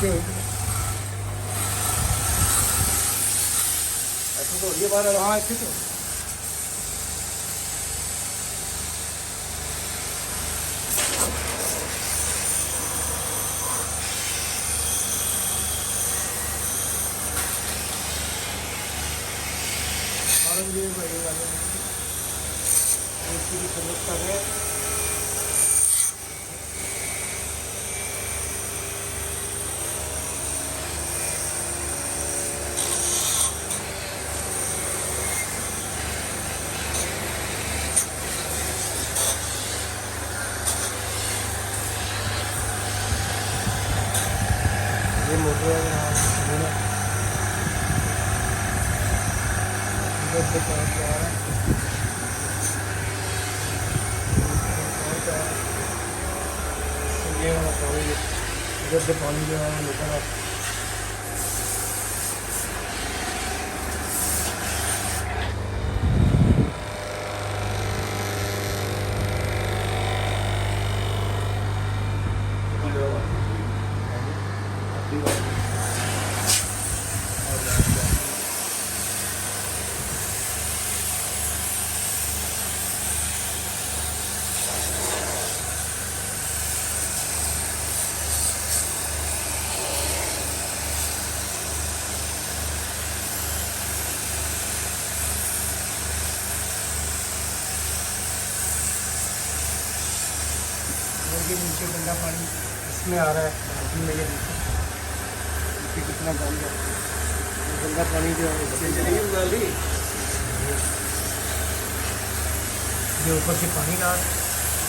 नीचे तो ये बार हाँ इतने तो ये बड़े वाले की समस्या है। ये मोटर इधर से पानी जा रहा है। ये वाला पानी इधर से पानी जो है निकल रहा है। के नीचे गंदा पानी इसमें आ रहा है बाल्टी में। ये देखिए कितना पानी है। गंदा पानी जो है ये ऊपर से पानी आ रहा है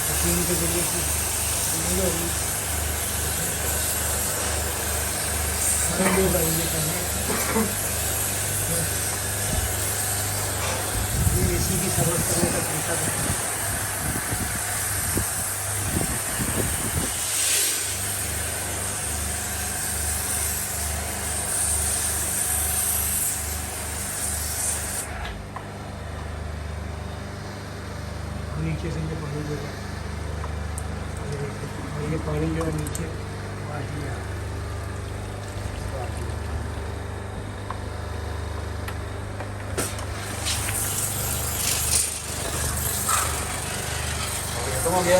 मशीन के जरिए से ये एसी की सर्विस करने का तरीका है। नीचे से ये पानी जो है और ये पानी जो है नीचे बाल्टी में खत्म हो गया।